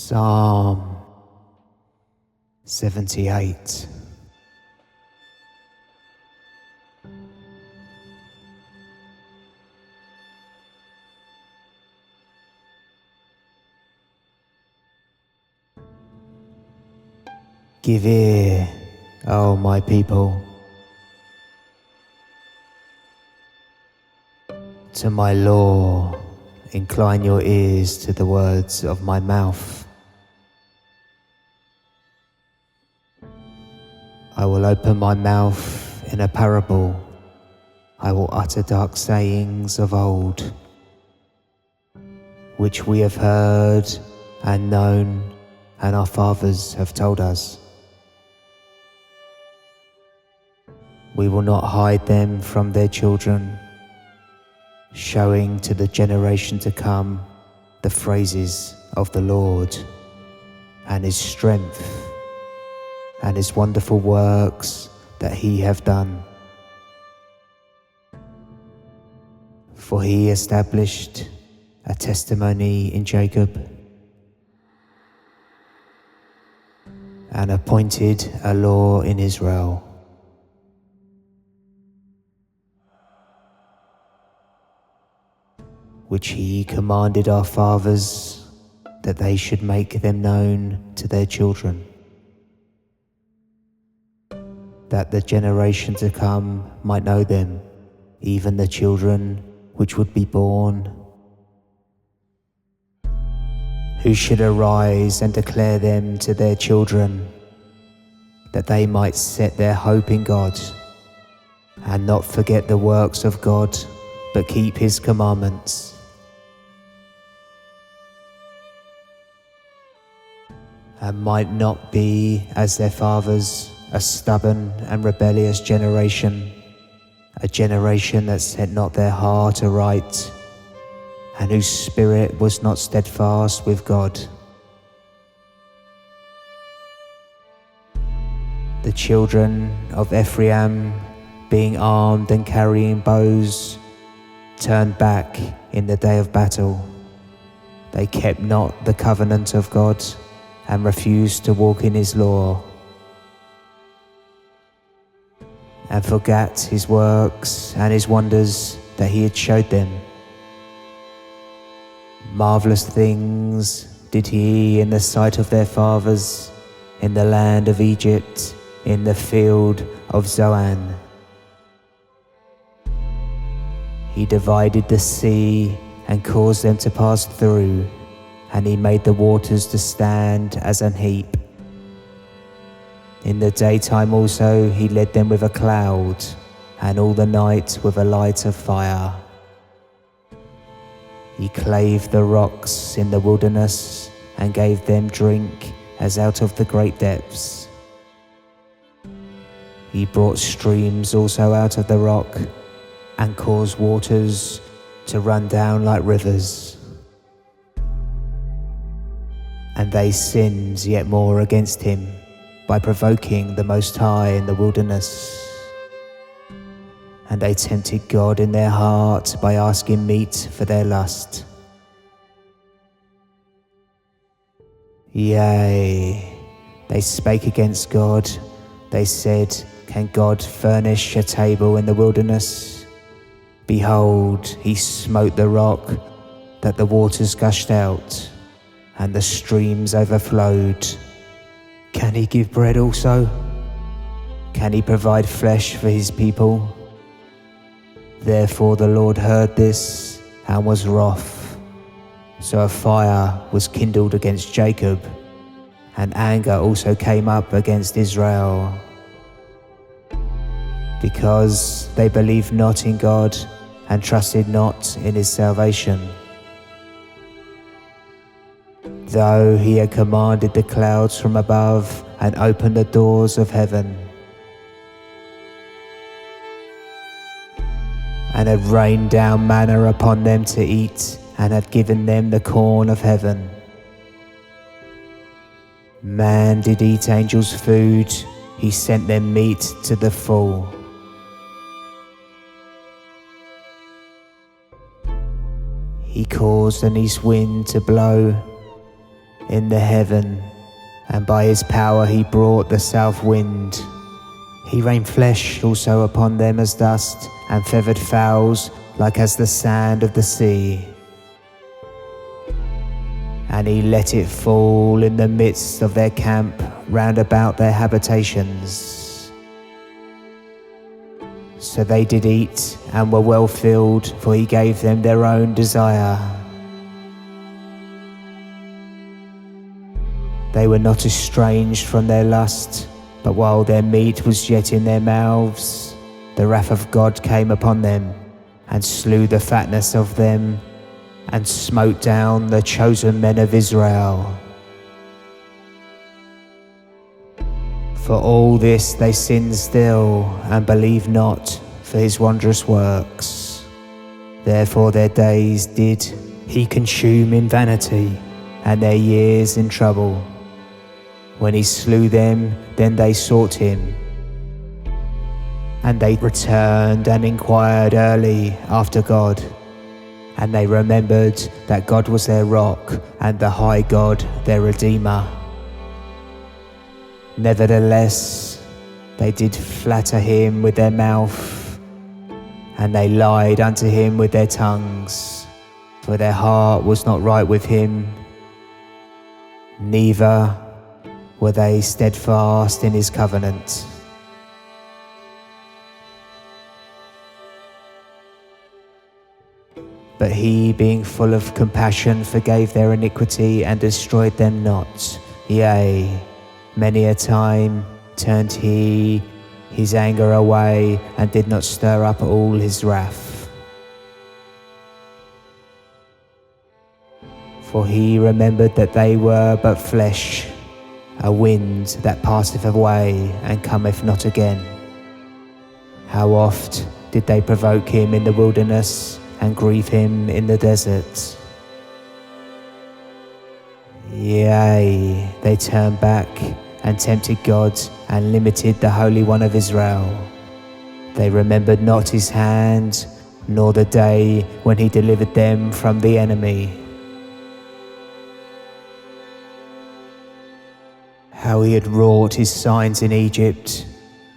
Psalm 78. Give ear, O my people, to my law. Incline your ears to the words of my mouth. I will open my mouth in a parable. I will utter dark sayings of old, which we have heard and known, and our fathers have told us. We will not hide them from their children, showing to the generation to come the phrases of the Lord, and his strength, and his wonderful works that he hath done. For he established a testimony in Jacob, and appointed a law in Israel. Which he commanded our fathers, that they should make them known to their children, that the generation to come might know them, even the children which would be born, who should arise and declare them to their children, that they might set their hope in God, and not forget the works of God, but keep his commandments. And might not be as their fathers, a stubborn and rebellious generation, a generation that set not their heart aright, and whose spirit was not steadfast with God. The children of Ephraim, being armed and carrying bows, turned back in the day of battle. They kept not the covenant of God, and refused to walk in his law, and forgat his works and his wonders that he had showed them. Marvelous things did he in the sight of their fathers, in the land of Egypt, in the field of Zoan. He divided the sea and caused them to pass through, and he made the waters to stand as an heap. In the daytime also he led them with a cloud, and all the night with a light of fire. He clave the rocks in the wilderness, and gave them drink as out of the great depths. He brought streams also out of the rock, and caused waters to run down like rivers. And they sinned yet more against him, by provoking the Most High in the wilderness. And they tempted God in their heart by asking meat for their lust. Yea, they spake against God. They said, can God furnish a table in the wilderness? Behold, he smote the rock, that the waters gushed out, and the streams overflowed. Can he give bread also? Can he provide flesh for his people? Therefore the Lord heard this, and was wroth. So a fire was kindled against Jacob, and anger also came up against Israel, because they believed not in God, and trusted not in his salvation. Though he had commanded the clouds from above, and opened the doors of heaven, and had rained down manna upon them to eat, and had given them the corn of heaven. Man did eat angels' food, he sent them meat to the full. He caused an east wind to blow, in the heaven, and by his power he brought the south wind. He rained flesh also upon them as dust, and feathered fowls like as the sand of the sea. And he let it fall in the midst of their camp round about their habitations. So they did eat and were well filled, for he gave them their own desire. They were not estranged from their lust, but while their meat was yet in their mouths, the wrath of God came upon them, and slew the fatness of them, and smote down the chosen men of Israel. For all this they sinned still, and believed not for his wondrous works. Therefore their days did he consume in vanity, and their years in trouble. When he slew them, then they sought him. And they returned and inquired early after God. And they remembered that God was their rock, and the high God their Redeemer. Nevertheless, they did flatter him with their mouth, and they lied unto him with their tongues, for their heart was not right with him, neither were they steadfast in his covenant. But he, being full of compassion, forgave their iniquity, and destroyed them not. Yea, many a time turned he his anger away, and did not stir up all his wrath. For he remembered that they were but flesh, a wind that passeth away, and cometh not again. How oft did they provoke him in the wilderness, and grieve him in the desert? Yea, they turned back and tempted God, and limited the Holy One of Israel. They remembered not his hand, nor the day when he delivered them from the enemy. How he had wrought his signs in Egypt,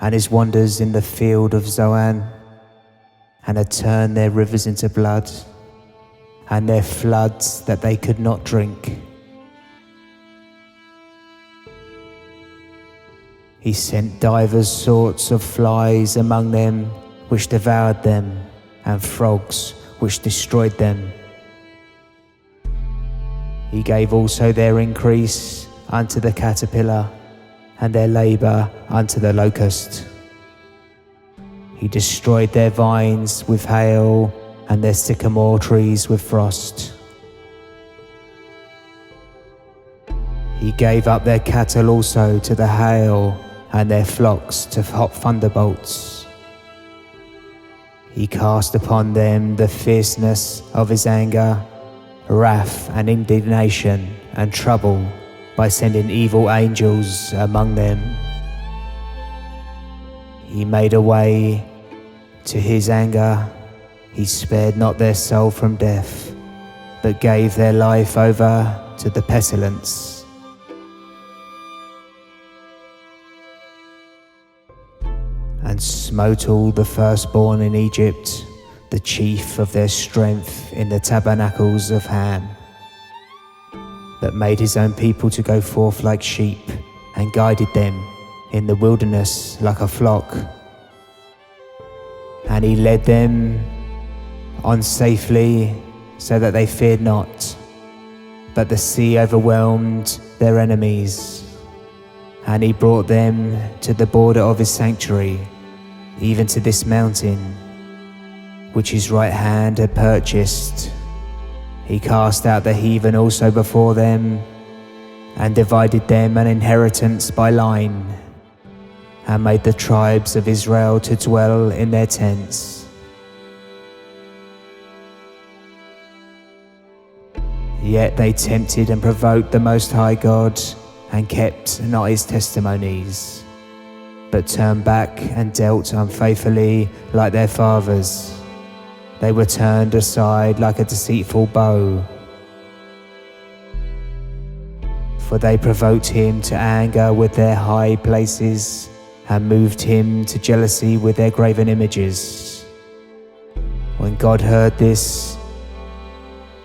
and his wonders in the field of Zoan, and had turned their rivers into blood, and their floods that they could not drink. He sent divers sorts of flies among them, which devoured them, and frogs, which destroyed them. He gave also their increase unto the caterpillar, and their labour unto the locust. He destroyed their vines with hail, and their sycamore trees with frost. He gave up their cattle also to the hail, and their flocks to hot thunderbolts. He cast upon them the fierceness of his anger, wrath and indignation and trouble, by sending evil angels among them. He made a way to his anger. He spared not their soul from death, but gave their life over to the pestilence. And smote all the firstborn in Egypt, the chief of their strength in the tabernacles of Ham, that made his own people to go forth like sheep, and guided them in the wilderness like a flock. And he led them on safely, so that they feared not. But the sea overwhelmed their enemies. And he brought them to the border of his sanctuary, even to this mountain, which his right hand had purchased. He cast out the heathen also before them, and divided them an inheritance by line, and made the tribes of Israel to dwell in their tents. Yet they tempted and provoked the Most High God, and kept not his testimonies, but turned back and dealt unfaithfully like their fathers. They were turned aside like a deceitful bow. For they provoked him to anger with their high places, and moved him to jealousy with their graven images. When God heard this,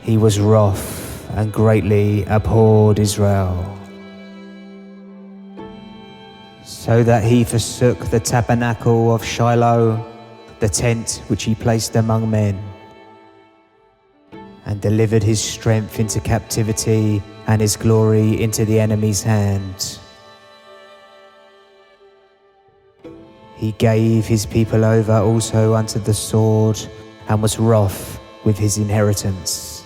he was wroth and greatly abhorred Israel, so that he forsook the tabernacle of Shiloh, the tent which he placed among men, and delivered his strength into captivity and his glory into the enemy's hand. He gave his people over also unto the sword, and was wroth with his inheritance.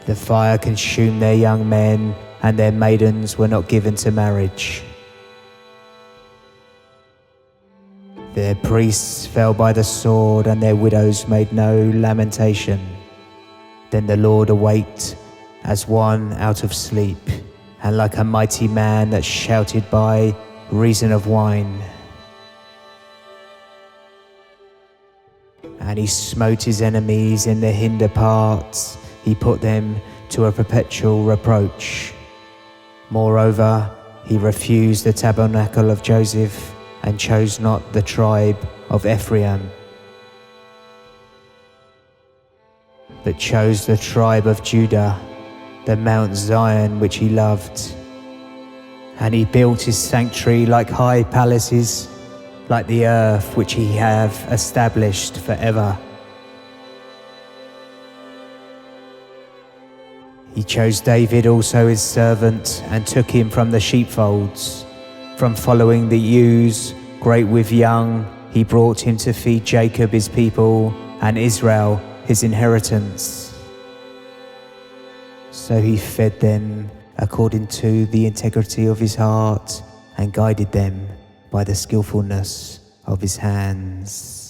The fire consumed their young men, and their maidens were not given to marriage. Their priests fell by the sword, and their widows made no lamentation. Then the Lord awaked as one out of sleep, and like a mighty man that shouted by reason of wine. And he smote his enemies in their hinder parts, he put them to a perpetual reproach. Moreover, he refused the tabernacle of Joseph, and chose not the tribe of Ephraim, but chose the tribe of Judah, the Mount Zion which he loved. And he built his sanctuary like high palaces, like the earth which he hath established forever. He chose David also his servant, and took him from the sheepfolds. From following the ewes, great with young, he brought him to feed Jacob his people, and Israel his inheritance. So he fed them according to the integrity of his heart, and guided them by the skillfulness of his hands.